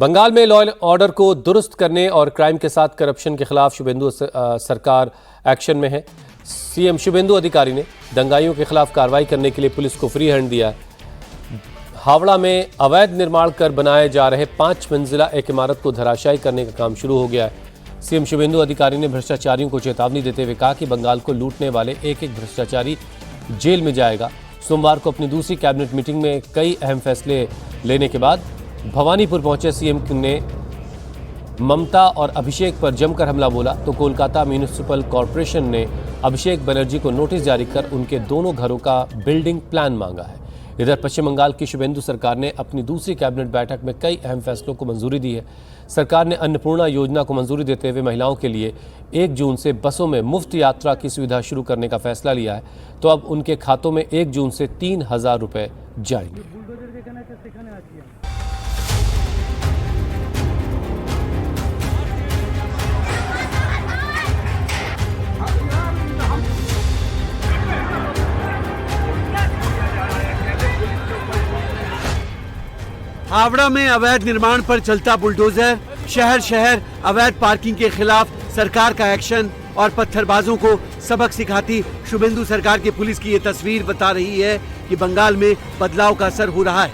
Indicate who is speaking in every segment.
Speaker 1: बंगाल में law and order को दुरुस्त करने और क्राइम के साथ करप्शन के खिलाफ शुभेंदु सरकार एक्शन में है। सीएम शुभेंदु अधिकारी ने दंगाइयों के खिलाफ कार्रवाई करने के लिए पुलिस को फ्री हैंड दिया है। हावड़ा में अवैध निर्माण कर बनाए जा रहे 5 मंजिला एक इमारत को धराशायी करने का काम शुरू हो गया है। सीएम शुभेंदु अधिकारी ने भ्रष्टाचारियों को चेतावनी देते हुए कहा कि बंगाल को लूटने वाले एक एक भ्रष्टाचारी जेल में जाएगा। सोमवार को अपनी दूसरी कैबिनेट मीटिंग में कई अहम फैसले लेने के बाद भवानीपुर पहुंचे सीएम ने ममता और अभिषेक पर जमकर हमला बोला तो कोलकाता म्यूनिसिपल कॉरपोरेशन ने अभिषेक बनर्जी को नोटिस जारी कर उनके दोनों घरों का बिल्डिंग प्लान मांगा है। इधर पश्चिम बंगाल की शुभेंदु सरकार ने अपनी दूसरी कैबिनेट बैठक में कई अहम फैसलों को मंजूरी दी है। सरकार ने अन्नपूर्णा योजना को मंजूरी देते हुए महिलाओं के लिए 1 जून से बसों में मुफ्त यात्रा की सुविधा शुरू करने का फैसला लिया है, तो अब उनके खातों में 1 जून से 3,000 रुपए जाएंगे।
Speaker 2: हावड़ा में अवैध निर्माण पर चलता बुलडोजर, शहर शहर अवैध पार्किंग के खिलाफ सरकार का एक्शन और पत्थरबाजों को सबक सिखाती शुभेंदु सरकार की पुलिस की ये तस्वीर बता रही है कि बंगाल में बदलाव का असर हो रहा है।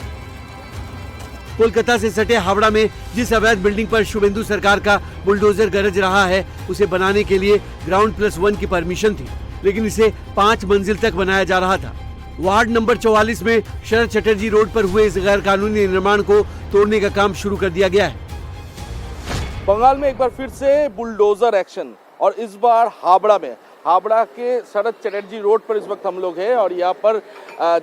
Speaker 2: कोलकाता से सटे हावड़ा में जिस अवैध बिल्डिंग पर शुभेंदु सरकार का बुलडोजर गरज रहा है, उसे बनाने के लिए ग्राउंड+1 की परमिशन थी, लेकिन इसे 5 मंजिल तक बनाया जा रहा था। वार्ड नंबर 44 में शरद चटर्जी रोड पर हुए इस गैर कानूनी निर्माण को तोड़ने का काम शुरू कर दिया गया है।
Speaker 3: बंगाल में एक बार फिर से बुलडोजर एक्शन, और इस बार हावड़ा के शरद चटर्जी रोड पर इस वक्त हम लोग हैं और यहाँ पर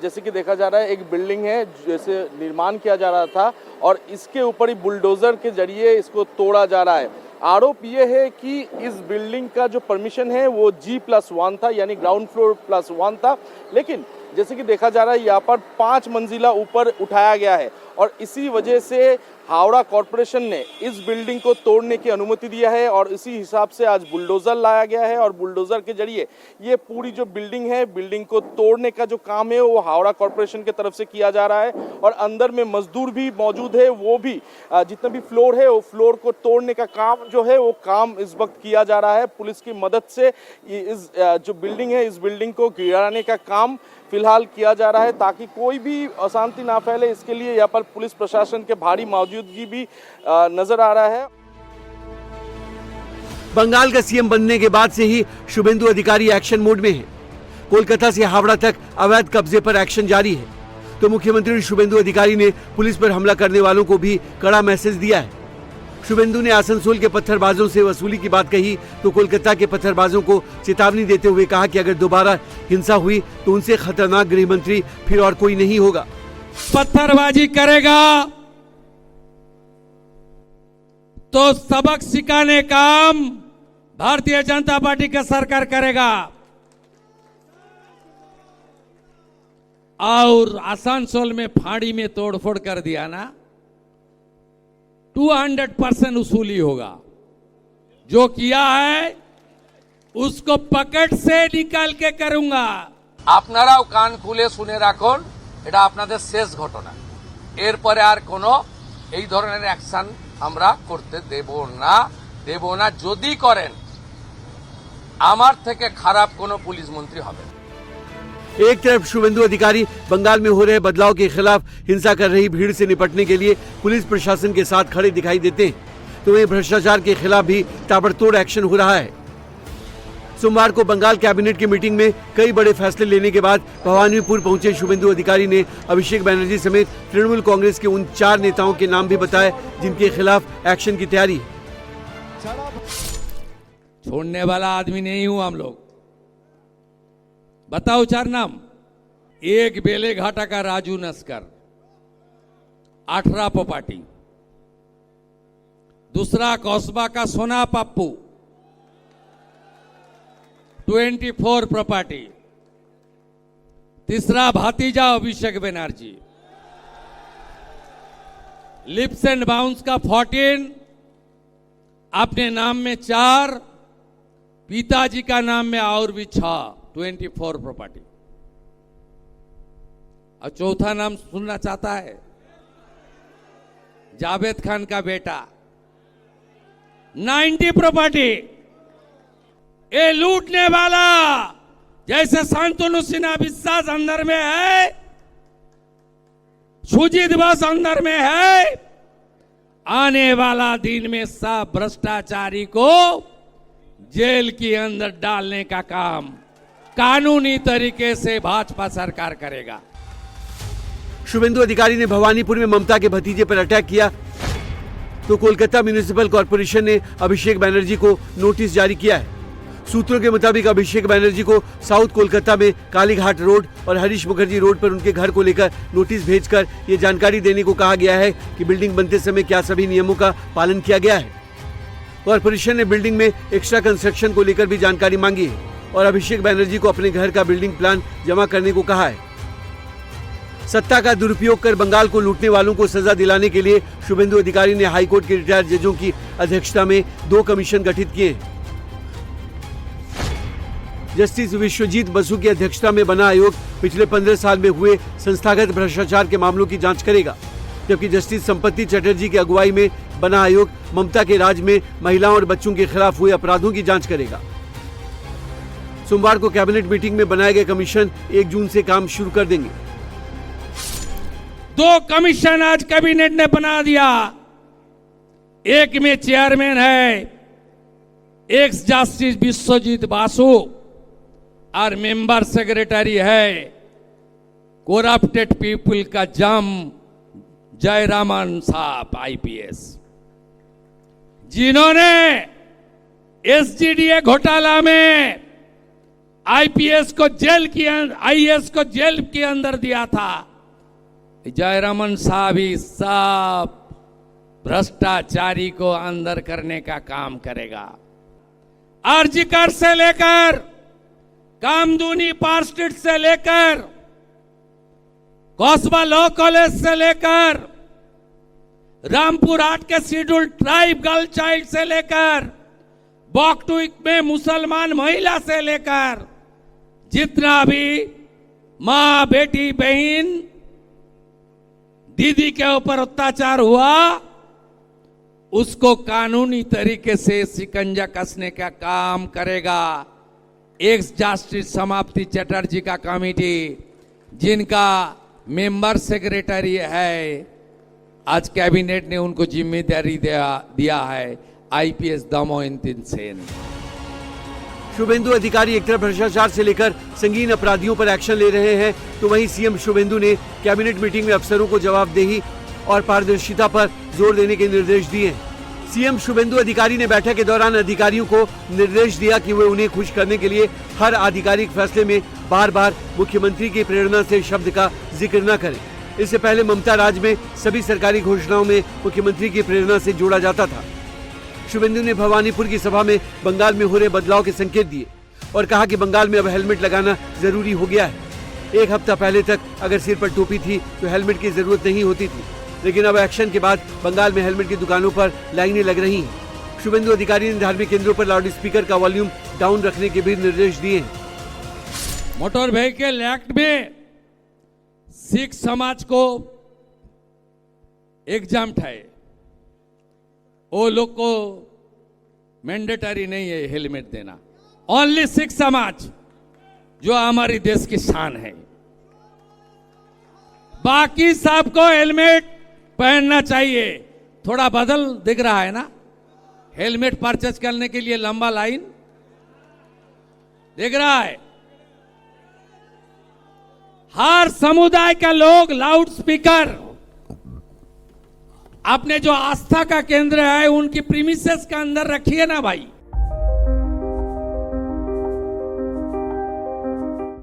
Speaker 3: जैसे कि देखा जा रहा है एक बिल्डिंग है जैसे निर्माण किया जा रहा था और इसके ऊपर ही बुलडोजर के जरिए इसको तोड़ा जा रहा है। आरोप ये है कि इस बिल्डिंग का जो परमिशन है वो G+1 था, यानी ग्राउंड फ्लोर +1 था, लेकिन जैसे कि देखा जा रहा है यहाँ पर 5 मंजिला ऊपर उठाया गया है और इसी वजह से हावड़ा कॉरपोरेशन ने इस बिल्डिंग को तोड़ने की अनुमति दिया है और इसी हिसाब से आज बुलडोजर लाया गया है और बुलडोजर के जरिए ये पूरी जो बिल्डिंग है, बिल्डिंग को तोड़ने का जो काम है वो हावड़ा कॉरपोरेशन की तरफ से किया जा रहा है और अंदर में मजदूर भी मौजूद है, वो भी जितना भी फ्लोर है वो फ्लोर को तोड़ने का काम जो है वो काम इस वक्त किया जा रहा है। पुलिस की मदद से इस जो बिल्डिंग है इस बिल्डिंग को गिराने का काम फिलहाल किया जा रहा है ताकि कोई भी अशांति ना फैले। इसके लिए यहाँ पर पुलिस प्रशासन के भारी मौजूदगी भी नजर आ रहा है।
Speaker 2: बंगाल का सीएम बनने के बाद से ही शुभेंदु अधिकारी एक्शन मोड में है। कोलकाता से हावड़ा तक अवैध कब्जे पर एक्शन जारी है, तो मुख्यमंत्री शुभेंदु अधिकारी ने पुलिस पर हमला करने वालों को भी कड़ा मैसेज दिया है। शुभेंदु ने आसनसोल के पत्थरबाजों से वसूली की बात कही तो कोलकाता के पत्थरबाजों को चेतावनी देते हुए कहा कि अगर दोबारा हिंसा हुई तो उनसे खतरनाक गृह मंत्री फिर और कोई नहीं होगा।
Speaker 4: पत्थरबाजी करेगा तो सबक सिखाने काम भारतीय जनता पार्टी का सरकार करेगा। और आसनसोल में फाड़ी में तोड़फोड़ कर दिया ना, 200% वसूली होगा। जो किया है उसको पकड़ से निकाल के करूंगा।
Speaker 5: আপনারাও কান খুলে শুনে রাখুন, এটা আপনাদের শেষ ঘটনা। এরপরে আর কোনো এই ধরনের অ্যাকশন আমরা করতে দেব না। যদি করেন আমার থেকে খারাপ কোনো পুলিশ মন্ত্রী হবে।
Speaker 2: एक तरफ शुभेंदु अधिकारी बंगाल में हो रहे बदलाव के खिलाफ हिंसा कर रही भीड़ से निपटने के लिए पुलिस प्रशासन के साथ खड़े दिखाई देते हैं, तो वहीं भ्रष्टाचार के खिलाफ भी ताबड़तोड़ एक्शन हो रहा है। सोमवार को बंगाल कैबिनेट की मीटिंग में कई बड़े फैसले लेने के बाद भवानीपुर पहुंचे शुभेंदु अधिकारी ने अभिषेक बनर्जी समेत तृणमूल कांग्रेस के उन 4 नेताओं के नाम भी बताए जिनके खिलाफ एक्शन की तैयारी है।
Speaker 4: छोड़ने वाला आदमी नहीं हूं हम लोग। बताओ 4 नाम। एक बेलेघाटा का राजू नस्कर, 18 प्रॉपर्टी। दूसरा कौसबा का सोना पप्पू, 24 प्रॉपर्टी। तीसरा भतीजा Abhishek Banerjee, lips and bounce का 14, अपने नाम में 4, पिताजी का नाम में और भी 6, 24 प्रॉपर्टी। और चौथा नाम सुनना चाहता है? जावेद खान का बेटा 90 प्रॉपर्टी। ये लूटने वाला जैसे शांतनु सिन्हा विश्वास अंदर में है, सुजीत बोस अंदर में है, आने वाला दिन में सब भ्रष्टाचारी को जेल के अंदर डालने का काम कानूनी तरीके से भाजपा सरकार करेगा।
Speaker 2: शुभेंदु अधिकारी ने भवानीपुर में ममता के भतीजे पर अटैक किया तो कोलकाता म्युनिसिपल कॉर्पोरेशन ने अभिषेक बनर्जी को नोटिस जारी किया है। सूत्रों के मुताबिक अभिषेक बनर्जी को साउथ कोलकाता में कालीघाट रोड और हरीश मुखर्जी रोड पर उनके घर को लेकर नोटिस भेजकर ये जानकारी देने को कहा गया है कि बिल्डिंग बनते समय क्या सभी नियमों का पालन किया गया है। कॉर्पोरेशन ने बिल्डिंग में एक्स्ट्रा कंस्ट्रक्शन को लेकर भी जानकारी मांगी है और अभिषेक बनर्जी को अपने घर का बिल्डिंग प्लान जमा करने को कहा है। सत्ता का दुरुपयोग कर बंगाल को लूटने वालों को सजा दिलाने के लिए शुभेंदु अधिकारी ने हाईकोर्ट के रिटायर्ड जजों की अध्यक्षता में 2 कमीशन गठित किए हैं। जस्टिस विश्वजीत बसु की अध्यक्षता में बना आयोग पिछले 15 साल में हुए संस्थागत भ्रष्टाचार के मामलों की जांच करेगा, जबकि जस्टिस संपत्ति चटर्जी की अगुवाई में बना आयोग ममता के राज में महिलाओं और बच्चों के खिलाफ हुए अपराधों की जांच करेगा। सोमवार को कैबिनेट मीटिंग में बनाए गए कमीशन 1 जून से काम शुरू कर देंगे।
Speaker 4: 2 कमीशन आज कैबिनेट ने बना दिया। एक में चेयरमैन है एक्स जस्टिस विश्वजीत बासु और मेंबर सेक्रेटरी है करप्टेड पीपल का जम जयरामन साहब आईपीएस, जिन्होंने एसजीडीए घोटाला में आईपीएस को जेल की आईएएस को जेल के अंदर दिया था। जयरामन साहब ही सब भ्रष्टाचारी को अंदर करने का काम करेगा। आरजीकर से लेकर कामदूनी पार्क स्ट्रीट से लेकर कौसबा लॉ कॉलेज से लेकर रामपुर हाट के शेड्यूल्ड ट्राइब गर्ल चाइल्ड से लेकर बॉकटुइक में मुसलमान महिला से लेकर जितना भी मां बेटी बहन दीदी के ऊपर अत्याचार हुआ उसको कानूनी तरीके से शिकंजा कसने का काम करेगा। एक्स जस्टिस समाप्ति चटर्जी का कमेटी, जिनका मेंबर सेक्रेटरी है, आज कैबिनेट ने उनको जिम्मेदारी दिया है आईपीएस दामोदर सेन।
Speaker 2: शुभेंदु अधिकारी एक तरफ भ्रष्टाचार से लेकर संगीन अपराधियों पर एक्शन ले रहे हैं, तो वहीं सीएम शुभेंदु ने कैबिनेट मीटिंग में अफसरों को जवाबदेही और पारदर्शिता पर जोर देने के निर्देश दिए। सीएम शुभेंदु अधिकारी ने बैठक के दौरान अधिकारियों को निर्देश दिया कि वे उन्हें खुश करने के लिए हर आधिकारिक फैसले में बार बार मुख्यमंत्री की प्रेरणा से शब्द का जिक्र न करें। इससे पहले ममता राज में सभी सरकारी घोषणाओं में मुख्यमंत्री की प्रेरणा से जोड़ा जाता था। शुभेंदु ने भवानीपुर की सभा में बंगाल में हो रहे बदलाव के संकेत दिए और कहा कि बंगाल में अब हेलमेट लगाना जरूरी हो गया है। 1 हफ्ता पहले तक अगर सिर पर टोपी थी तो हेलमेट की जरूरत नहीं होती थी, लेकिन अब एक्शन के बाद बंगाल में हेलमेट की दुकानों पर लाइनें लग रही हैं। शुभेंदु अधिकारी ने धार्मिक केंद्रों पर लाउड स्पीकर का वॉल्यूम डाउन रखने के भी निर्देश दिए हैं।
Speaker 4: मोटर व्हीकल एक्ट में सिख समाज को एग्जाम्प्ट है, वो लोग को मैंडेटरी नहीं है हेलमेट देना। ओनली सिख समाज जो हमारी देश की शान है, बाकी सबको हेलमेट पहनना चाहिए। थोड़ा बदल दिख रहा है ना, हेलमेट परचेज करने के लिए लंबा लाइन दिख रहा है। हर समुदाय का लोग लाउड स्पीकर अपने जो आस्था का केंद्र है उनकी प्रीमिसेस के अंदर रखिए ना भाई।